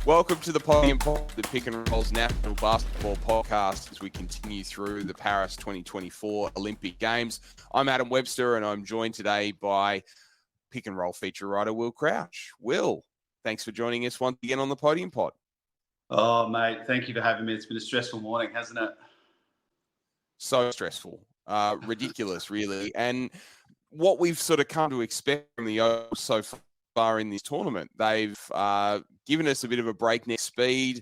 Welcome to the Podium Pod, the Pick and Roll's National Basketball Podcast as we continue through the Paris 2024 Olympic Games. I'm Adam Webster and I'm joined today by Pick and Roll feature writer Will Crouch. Will, thanks for joining us once again on the Podium Pod. Oh, mate, thank you for having me. It's been a stressful morning, hasn't it? So stressful, ridiculous, really. And what we've sort of come to expect from the Opals so far in this tournament, they've given us a bit of a breakneck speed.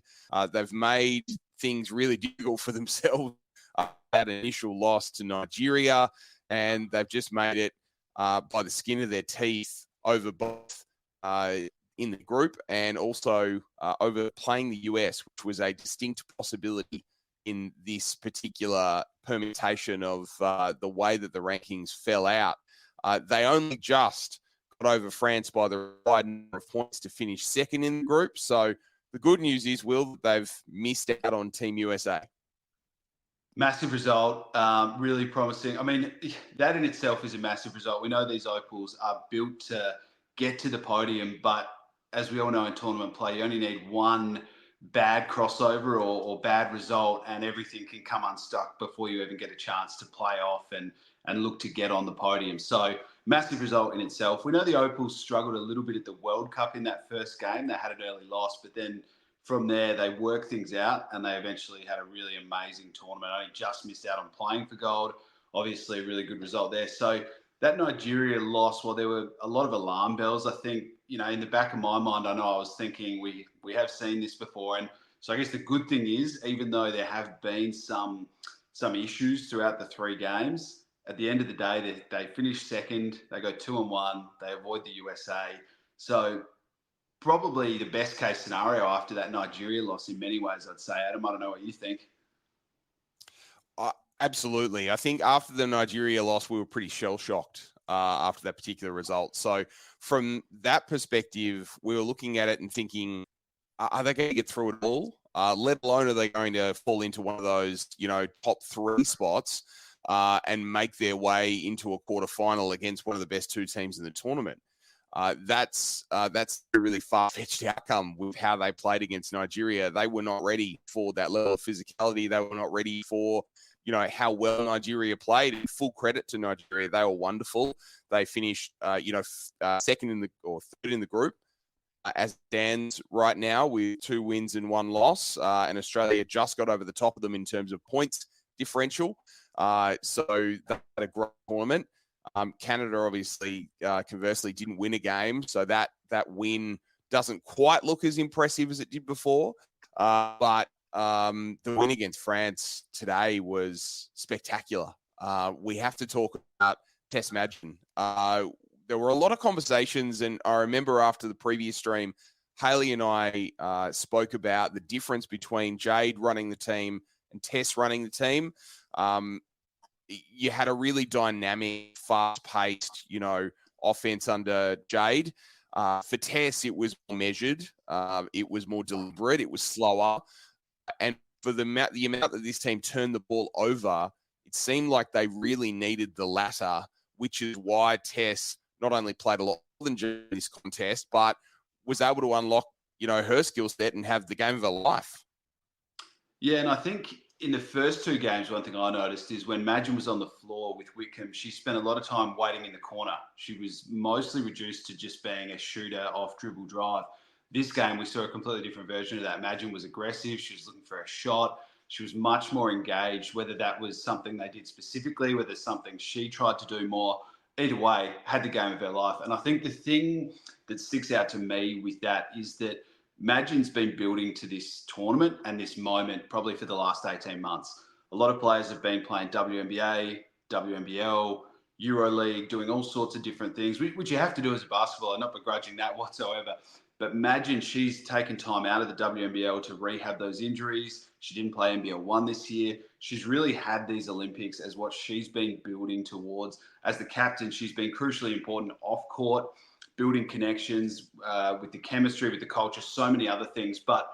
They've made things really difficult for themselves. That initial loss to Nigeria, and they've just made it by the skin of their teeth over both in the group and also over playing the US, which was a distinct possibility in this particular permutation of the way that the rankings fell out. They only just got over France by the required number of points to finish second in the group. So the good news is, Will, they've missed out on Team USA. Massive result, really promising. I mean, that in itself is a massive result. We know these Opals are built to get to the podium, but as we all know in tournament play, you only need one bad crossover or bad result and everything can come unstuck before you even get a chance to play off and look to get on the podium. So massive result in itself. We know the Opals struggled a little bit at the World Cup in that first game. They had an early loss, but then from there they worked things out and they eventually had a really amazing tournament. Only just missed out on playing for gold. Obviously a really good result there. So that Nigeria loss, well, there were a lot of alarm bells. I think, in the back of my mind, I know I was thinking we have seen this before. And so I guess the good thing is, even though there have been some issues throughout the three games, at the end of the day, they finish second, they go 2-1, they avoid the USA. So probably the best case scenario after that Nigeria loss in many ways, I'd say. Adam, I don't know what you think. Absolutely. I think after the Nigeria loss, we were pretty shell-shocked after that particular result. So from that perspective, we were looking at it and thinking, are they going to get through it all? Let alone are they going to fall into one of those, top three spots and make their way into a quarterfinal against one of the best two teams in the tournament? That's a really far-fetched outcome with how they played against Nigeria. They were not ready for that level of physicality. They were not ready for how well Nigeria played. And full credit to Nigeria. They were wonderful. They finished, second third in the group as it stands right now with 2 wins and 1 loss. And Australia just got over the top of them in terms of points differential. So they had a great tournament. Canada obviously, conversely, didn't win a game. So that win doesn't quite look as impressive as it did before. But the win against France today was spectacular. We have to talk about Tess Madgen. There were a lot of conversations, and I remember after the previous stream, Haley and I spoke about the difference between Jade running the team and Tess running the team. You had a really dynamic, fast-paced, offense under Jade. For Tess, it was more measured. It was more deliberate. It was slower. And for the amount that this team turned the ball over, it seemed like they really needed the latter, which is why Tess not only played a lot more than this contest, but was able to unlock, her skill set and have the game of her life. Yeah, and I think in the first 2 games, one thing I noticed is when Madgen was on the floor with Wickham, she spent a lot of time waiting in the corner. She was mostly reduced to just being a shooter off dribble drive. This game, we saw a completely different version of that. Madgen was aggressive. She was looking for a shot. She was much more engaged, whether that was something they did specifically, whether it's something she tried to do more. Either way, had the game of her life. And I think the thing that sticks out to me with that is that Madgen's been building to this tournament and this moment probably for the last 18 months. A lot of players have been playing WNBA, WNBL, EuroLeague, doing all sorts of different things, which you have to do as a basketballer. I'm not begrudging that whatsoever. But Madgen, she's taken time out of the WNBL to rehab those injuries. She didn't play NBL 1 this year. She's really had these Olympics as what she's been building towards. As the captain, she's been crucially important off court, building connections with the chemistry, with the culture, so many other things. But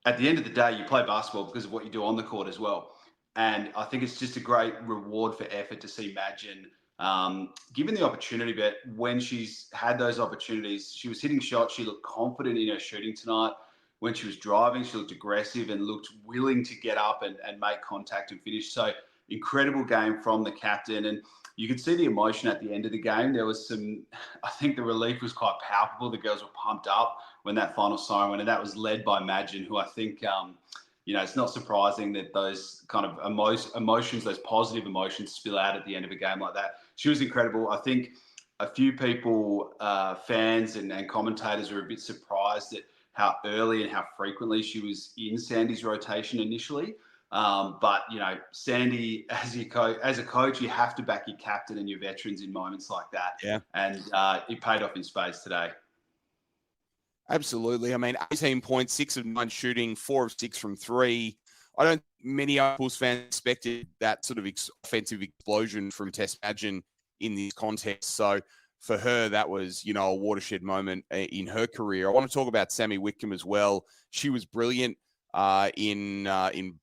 at the end of the day, you play basketball because of what you do on the court as well. And I think it's just a great reward for effort to see Madgen given the opportunity, but when she's had those opportunities, she was hitting shots. She looked confident in her shooting tonight. when she was driving, she looked aggressive and looked willing to get up and make contact and finish. So incredible game from the captain. And you could see the emotion at the end of the game. There was I think the relief was quite palpable. The girls were pumped up when that final siren went, and that was led by Madgen, who I think, it's not surprising that those kind of emotions, those positive emotions spill out at the end of a game like that. She was incredible. I think a few people, fans and commentators, were a bit surprised at how early and how frequently she was in Sandy's rotation initially. But Sandy, as a coach, you have to back your captain and your veterans in moments like that. Yeah. And it paid off in spades today. Absolutely. I mean, 18 points, 6 of 9 shooting, 4 of 6 from 3. I don't think many Opals fans expected that sort of offensive explosion from Tess Madgen in this context. So for her, that was, a watershed moment in her career. I want to talk about Sammy Whitcomb as well. She was brilliant in the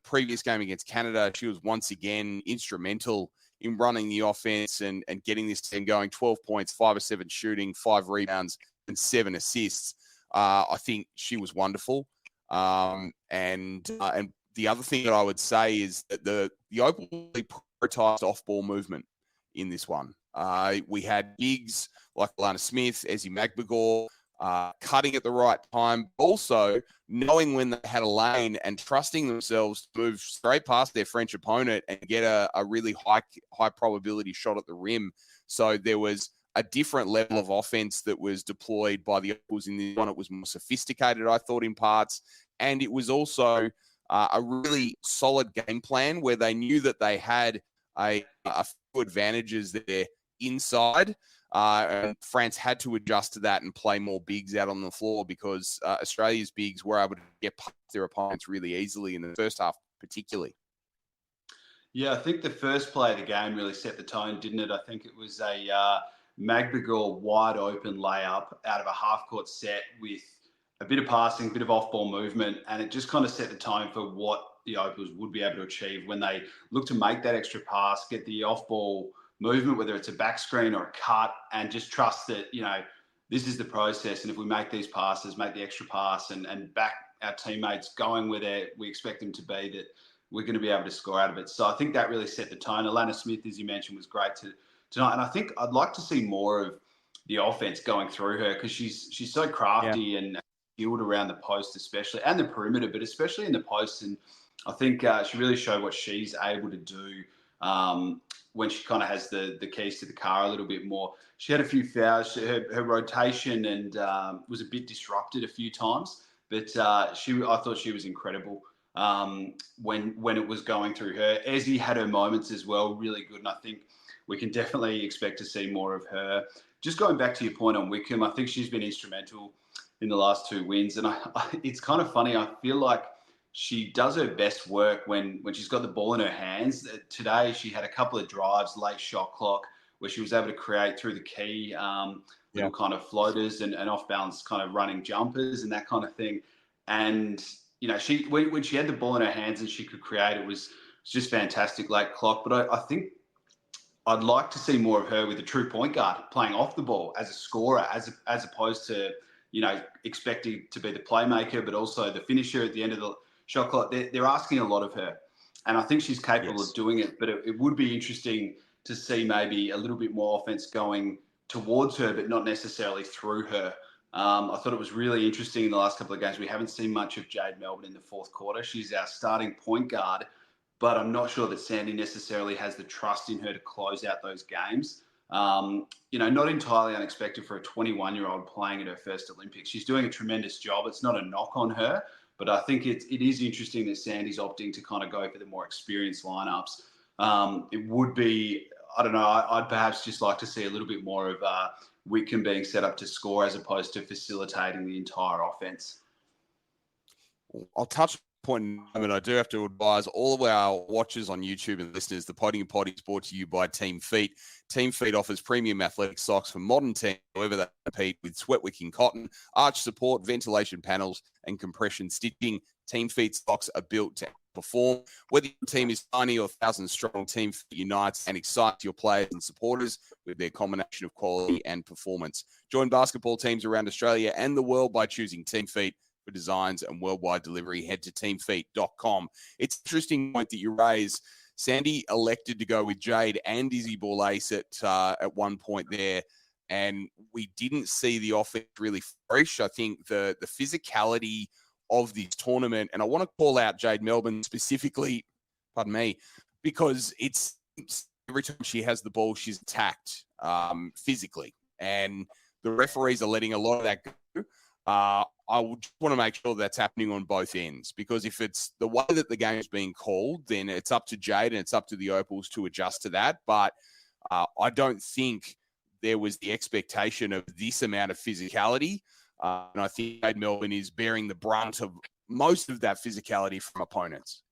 previous game against Canada. She was once again instrumental in running the offense and getting this team going. 12 points, 5 of 7 shooting, 5 rebounds, and 7 assists. I think she was wonderful. And the other thing that I would say is that the Opals prioritized off-ball movement in this one. We had bigs like Alana Smith, Ezzy Magbagor, cutting at the right time, also knowing when they had a lane and trusting themselves to move straight past their French opponent and get a really high probability shot at the rim. So there was a different level of offense that was deployed by the Opals in this one. It was more sophisticated, I thought, in parts. And it was also a really solid game plan where they knew that they had a few advantages there inside. And France had to adjust to that and play more bigs out on the floor because Australia's bigs were able to get past their opponents really easily in the first half, particularly. Yeah, I think the first play of the game really set the tone, didn't it? I think it was a Magbagor wide open layup out of a half court set with a bit of passing, a bit of off-ball movement, and it just kind of set the tone for what the Opals would be able to achieve when they look to make that extra pass, get the off-ball movement, whether it's a back screen or a cut, and just trust that, this is the process. And if we make these passes, make the extra pass and back our teammates going where we expect them to be, that we're going to be able to score out of it. So I think that really set the tone. Alana Smith, as you mentioned, was great tonight. And I think I'd like to see more of the offense going through her because she's so crafty and skilled around the post, especially, and the perimeter, but especially in the post. And I think she really showed what she's able to do when she kind of has the keys to the car a little bit more. She had a few fouls. Her rotation and was a bit disrupted a few times, but I thought she was incredible when it was going through her. Ezzy had her moments as well, really good, and I think we can definitely expect to see more of her. Just going back to your point on Wickham, I think she's been instrumental in the last 2 wins, and it's kind of funny. I feel like she does her best work when she's got the ball in her hands. Today, she had a couple of drives, late shot clock, where she was able to create through the key, little kind of floaters and off-balance kind of running jumpers and that kind of thing. And, when she had the ball in her hands and she could create, it was just fantastic late clock. But I think I'd like to see more of her with a true point guard playing off the ball as a scorer, as opposed to, expecting to be the playmaker, but also the finisher at the end of the shot clock. They're asking a lot of her. And I think she's capable of doing it, but it would be interesting to see maybe a little bit more offense going towards her, but not necessarily through her. I thought it was really interesting in the last couple of games. We haven't seen much of Jade Melbourne in the fourth quarter. She's our starting point guard, but I'm not sure that Sandy necessarily has the trust in her to close out those games. Not entirely unexpected for a 21-year-old playing at her first Olympics. She's doing a tremendous job. It's not a knock on her, but I think it is interesting that Sandy's opting to kind of go for the more experienced lineups. It would be, I don't know, I'd perhaps just like to see a little bit more of Wickham being set up to score as opposed to facilitating the entire offense. I'll touch point in a moment. I do have to advise all of our watchers on YouTube and listeners, the Podium Pod is brought to you by Team Feet. Team Feet offers premium athletic socks for modern teams, however they compete, with sweat wicking cotton, arch support, ventilation panels, and compression stitching. Team Feet socks are built to outperform. Whether your team is tiny or 1,000-strong, Team Feet unites and excites your players and supporters with their combination of quality and performance. Join basketball teams around Australia and the world by choosing Team Feet for designs and worldwide delivery. Head to teamfeet.com. It's an interesting point that you raise. Sandy elected to go with Jade and Izzy Borlase at one point there, and we didn't see the offense really flourish. I think the physicality of this tournament, and I want to call out Jade Melbourne specifically, pardon me, because it's every time she has the ball, she's attacked physically, and the referees are letting a lot of that go. I would want to make sure that's happening on both ends, because if it's the way that the game is being called, then it's up to Jade and it's up to the Opals to adjust to that. But I don't think there was the expectation of this amount of physicality. And I think Jade Melbourne is bearing the brunt of most of that physicality from opponents.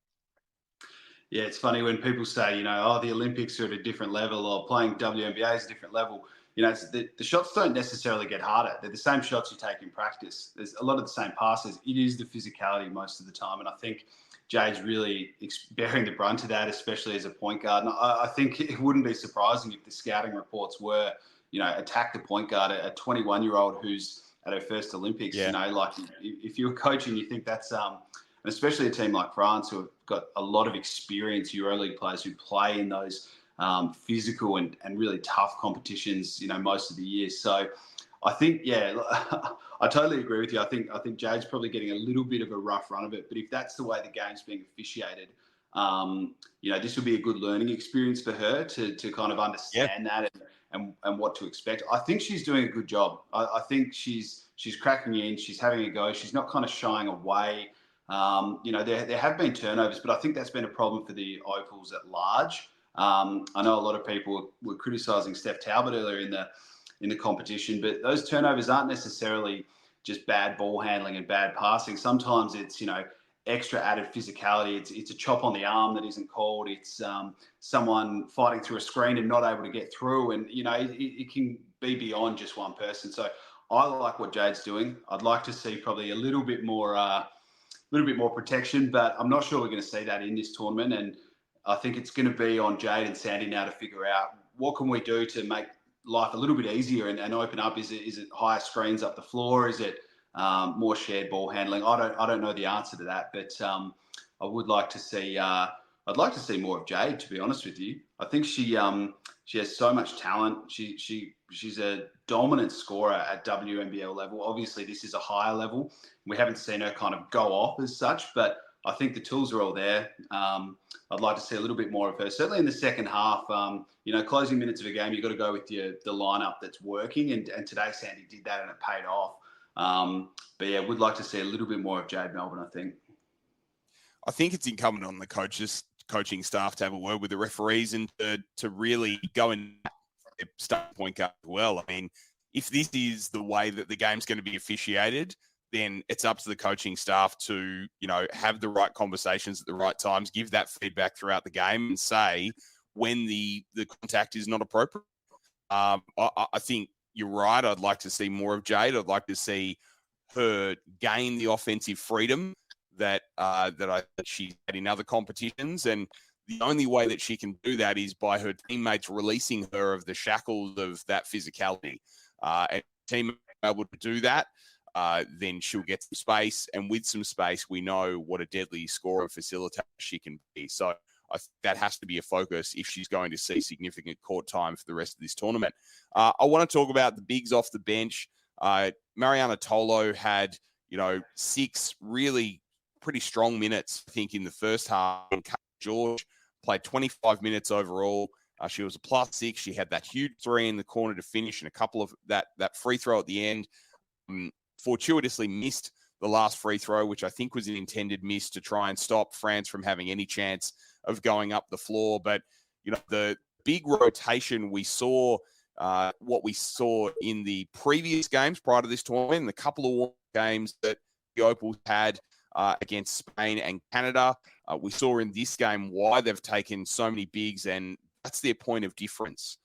Yeah, it's funny when people say, the Olympics are at a different level or playing WNBA is a different level. The shots don't necessarily get harder. They're the same shots you take in practice. There's a lot of the same passes. It is the physicality most of the time. And I think Jade's really bearing the brunt of that, especially as a point guard. And I think it wouldn't be surprising if the scouting reports were, attack the point guard, a 21-year-old who's at her first Olympics. Yeah. Like if you're coaching, you think that's, and especially a team like France who have got a lot of experienced EuroLeague players who play in those physical and really tough competitions, most of the year. So I think, I totally agree with you. I think Jade's probably getting a little bit of a rough run of it. But if that's the way the game's being officiated, this will be a good learning experience for her to kind of understand that and what to expect. I think she's doing a good job. I think she's cracking in. She's having a go. She's not kind of shying away. There have been turnovers, but I think that's been a problem for the Opals at large. I know a lot of people were criticising Steph Talbot earlier in the competition, but those turnovers aren't necessarily just bad ball handling and bad passing. Sometimes it's extra added physicality. It's a chop on the arm that isn't called. It's someone fighting through a screen and not able to get through, and it can be beyond just one person. So I like what Jade's doing. I'd like to see probably a little bit more protection, but I'm not sure we're going to see that in this tournament. And I think it's going to be on Jade and Sandy now to figure out what can we do to make life a little bit easier and open up. Is it higher screens up the floor? Is it more shared ball handling? I don't know the answer to that, but I would like to see. I'd like to see more of Jade, to be honest with you. I think she has so much talent. She's a dominant scorer at WNBL level. Obviously, this is a higher level. We haven't seen her kind of go off as such, but I think the tools are all there. I'd like to see a little bit more of her. Certainly in the second half, closing minutes of a game, you've got to go with the lineup that's working. And today, Sandy did that and it paid off. But yeah, would like to see a little bit more of Jade Melbourne, I think. I think it's incumbent on the coaching staff to have a word with the referees and to really go and start point guard as well. I mean, if this is the way that the game's going to be officiated, then it's up to the coaching staff to, have the right conversations at the right times, give that feedback throughout the game and say when the contact is not appropriate. I think you're right. I'd like to see more of Jade. I'd like to see her gain the offensive freedom that she's had in other competitions. And the only way that she can do that is by her teammates releasing her of the shackles of that physicality. And teammates are able to do that, then she'll get some space. And with some space, we know what a deadly scorer and facilitator she can be. So I think that has to be a focus if she's going to see significant court time for the rest of this tournament. I want to talk about the bigs off the bench. Mariana Tolo had, 6 really pretty strong minutes, I think, in the first half. And George played 25 minutes overall. She was a +6. She had that huge 3 in the corner to finish and a couple of that free throw at the end. Fortuitously missed the last free throw, which I think was an intended miss to try and stop France from having any chance of going up the floor. But, the big rotation we saw, what we saw in the previous games prior to this tournament, the couple of games that the Opals had against Spain and Canada. We saw in this game why they've taken so many bigs, and that's their point of difference.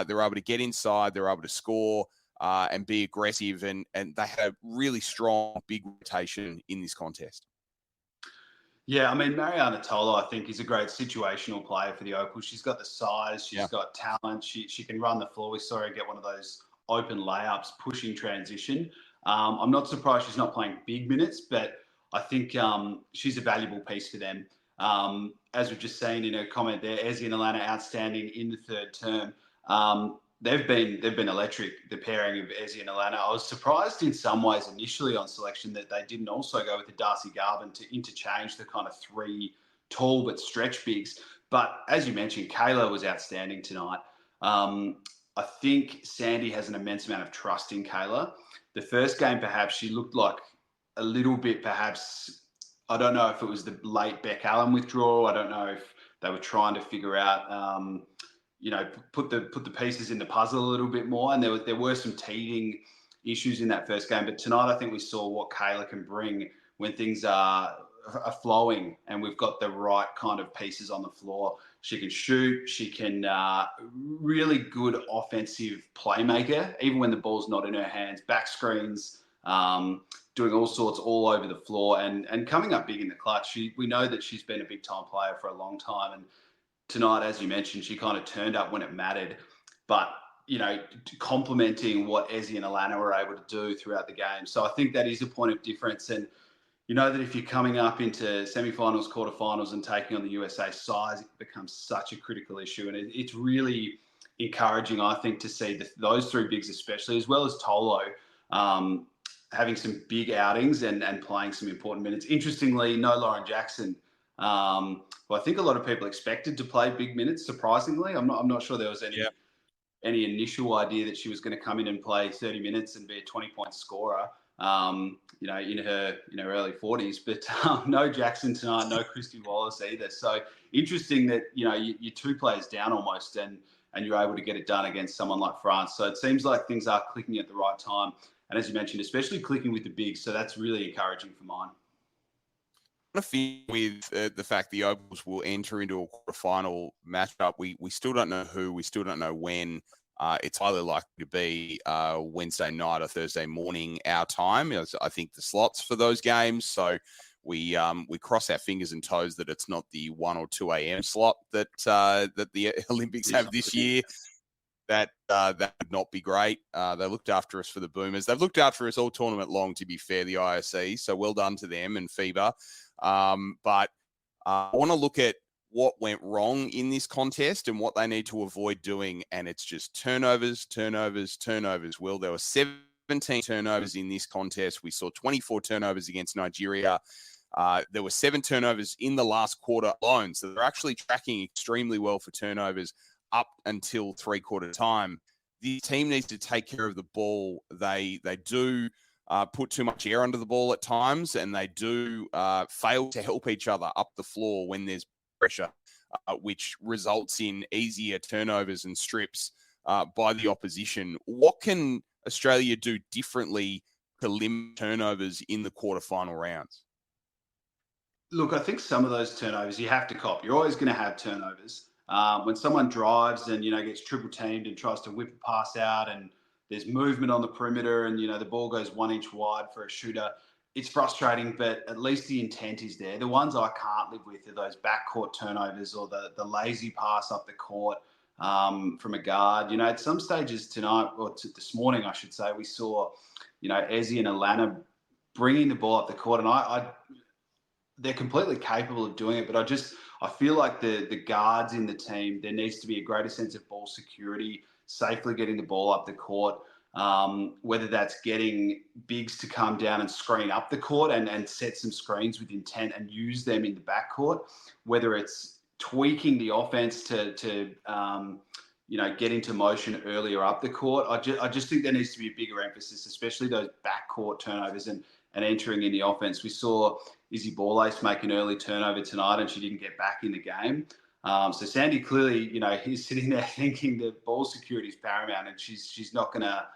They're able to get inside, they're able to score and be aggressive, and they had a really strong big rotation in this contest. Yeah, I mean, Mariana Tolo, I think, is a great situational player for the Opals. She's got the size, she's Yeah. got talent, she can run the floor. We saw her get one of those open layups, pushing transition. I'm not surprised she's not playing big minutes, but I think she's a valuable piece for them. As we've just seen in a comment there, Ezzy and Alana outstanding in the third term. They've been electric, the pairing of Ezzy and Alana. I was surprised in some ways initially on selection that they didn't also go with the Darcy Garvin to interchange the kind of three tall but stretch bigs. But as you mentioned, Kayla was outstanding tonight. I think Sandy has an immense amount of trust in Kayla. The first game, perhaps, she looked like a little bit, perhaps, I don't know if it was the late Beck Allen withdrawal. I don't know if they were trying to figure out put the pieces in the puzzle a little bit more. And there were some teething issues in that first game. But tonight, I think we saw what Kayla can bring when things are flowing and we've got the right kind of pieces on the floor. She can shoot. She can really good offensive playmaker, even when the ball's not in her hands. Back screens, doing all sorts all over the floor and coming up big in the clutch. We know that she's been a big time player for a long time. And tonight, as you mentioned, she kind of turned up when it mattered. But, complementing what Ezzy and Alana were able to do throughout the game. So I think that is a point of difference. And you know that if you're coming up into semifinals, quarterfinals, and taking on the USA, size becomes such a critical issue. And it's really encouraging, I think, to see those three bigs, especially, as well as Tolo, having some big outings and playing some important minutes. Interestingly, no Lauren Jackson, who I think a lot of people expected to play big minutes. Surprisingly, I'm not sure there was any initial idea that she was going to come in and play 30 minutes and be a 20-point scorer. In her early 40s, but no Jackson tonight, no Christy Wallace either. So interesting that you're two players down almost, and you're able to get it done against someone like France. So it seems like things are clicking at the right time, and as you mentioned, especially clicking with the bigs. So that's really encouraging for mine. I feel with the fact the Opals will enter into a quarterfinal matchup. We still don't know who. We still don't know when. It's highly likely to be Wednesday night or Thursday morning our time. I think the slots for those games. So we cross our fingers and toes that it's not the 1 or 2 a.m. slot that the Olympics have this year. That would not be great. They looked after us for the Boomers. They've looked after us all tournament long, to be fair, the IOC. So well done to them and FIBA. But I want to look at what went wrong in this contest and what they need to avoid doing. And it's just turnovers. Will, there were 17 turnovers in this contest. We saw 24 turnovers against Nigeria. There were 7 turnovers in the last quarter alone. So they're actually tracking extremely well for turnovers up until 3/4 time. The team needs to take care of the ball. They do put too much air under the ball at times, and they do fail to help each other up the floor when there's pressure, which results in easier turnovers and strips by the opposition. What can Australia do differently to limit turnovers in the quarterfinal rounds? Look, I think some of those turnovers you have to cop. You're always going to have turnovers. When someone drives and gets triple teamed and tries to whip a pass out, and there's movement on the perimeter, and the ball goes 1 inch wide for a shooter, it's frustrating. But at least the intent is there. The ones I can't live with are those backcourt turnovers or the lazy pass up the court from a guard. At some stages tonight, or this morning, I should say, we saw Ezzy and Alana bringing the ball up the court, and they're completely capable of doing it, but I feel like the guards in the team, there needs to be a greater sense of ball security, safely getting the ball up the court, whether that's getting bigs to come down and screen up the court and set some screens with intent and use them in the backcourt, whether it's tweaking the offense to get into motion earlier up the court. I just think there needs to be a bigger emphasis, especially those backcourt turnovers and entering in the offense. We saw Izzy Borlace make an early turnover tonight, and she didn't get back in the game. So Sandy clearly, he's sitting there thinking that ball security is paramount, and she's not going to,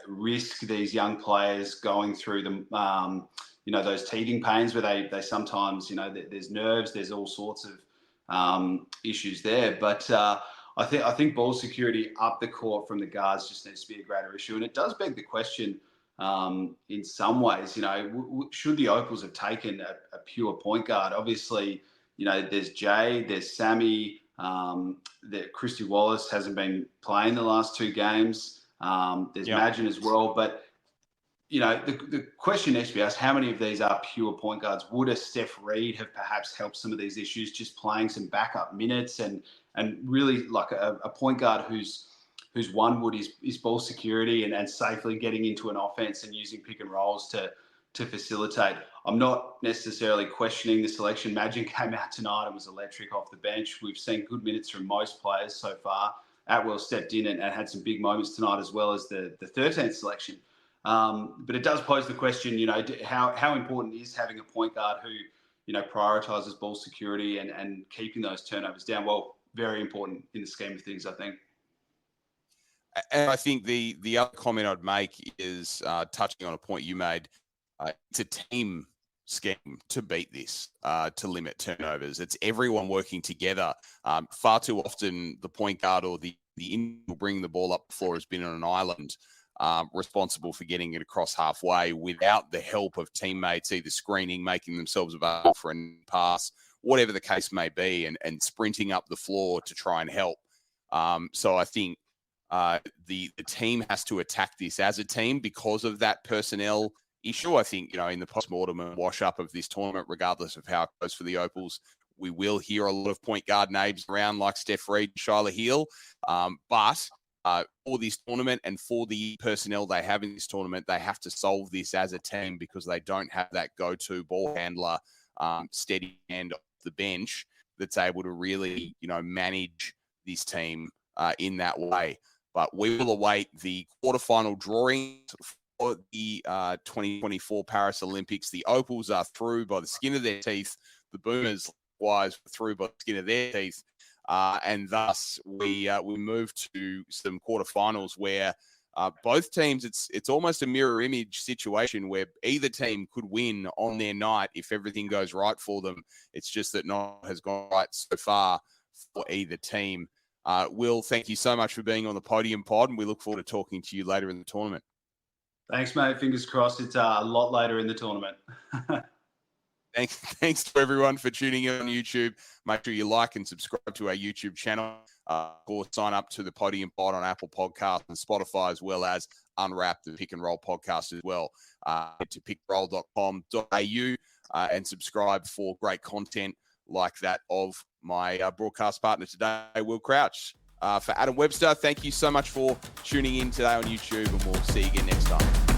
risk these young players going through the, those teething pains where they sometimes, there's nerves, there's all sorts of issues there. But I think ball security up the court from the guards just needs to be a greater issue, and it does beg the question. in some ways. Should the Opals have taken a pure point guard? Obviously, there's Jay, there's Sammy, that Christy Wallace hasn't been playing the last 2 games. There's Magin as well. But, the question needs to be asked, how many of these are pure point guards? Would a Steph Reed have perhaps helped some of these issues, just playing some backup minutes and really like a point guard whose one wood is ball security and safely getting into an offense and using pick and rolls to facilitate. I'm not necessarily questioning the selection. Magin came out tonight and was electric off the bench. We've seen good minutes from most players so far. Atwell stepped in and had some big moments tonight, as well as the 13th selection. But it does pose the question, how important is having a point guard who, prioritises ball security and keeping those turnovers down? Well, very important in the scheme of things, I think. And I think the other comment I'd make is touching on a point you made. It's a team scheme to beat this, to limit turnovers. It's everyone working together. Far too often, the point guard or the individual bringing the ball up the floor has been on an island, responsible for getting it across halfway without the help of teammates, either screening, making themselves available for a pass, whatever the case may be, and sprinting up the floor to try and help. So I think the team has to attack this as a team because of that personnel issue. I think, in the post-mortem and wash-up of this tournament, regardless of how it goes for the Opals, we will hear a lot of point guard names around like Steph Reed, Shyla Heal. But for this tournament and for the personnel they have in this tournament, they have to solve this as a team because they don't have that go-to ball handler, steady hand off the bench that's able to really, manage this team in that way. But we will await the quarterfinal drawings for the 2024 Paris Olympics. The Opals are through by the skin of their teeth. The Boomers, likewise, were through by the skin of their teeth. And thus, we move to some quarterfinals where both teams, it's almost a mirror image situation where either team could win on their night if everything goes right for them. It's just that not has gone right so far for either team. Will, thank you so much for being on the Podium Pod, and we look forward to talking to you later in the tournament. Thanks, mate. Fingers crossed it's a lot later in the tournament. Thanks to everyone for tuning in on YouTube. Make sure you like and subscribe to our YouTube channel, or sign up to the Podium Pod on Apple Podcasts and Spotify, as well as Unwrap, the Pick and Roll podcast as well. To pickroll.com.au and subscribe for great content like that of my broadcast partner today, Will Crouch. For Adam Webster, thank you so much for tuning in today on YouTube, and we'll see you again next time.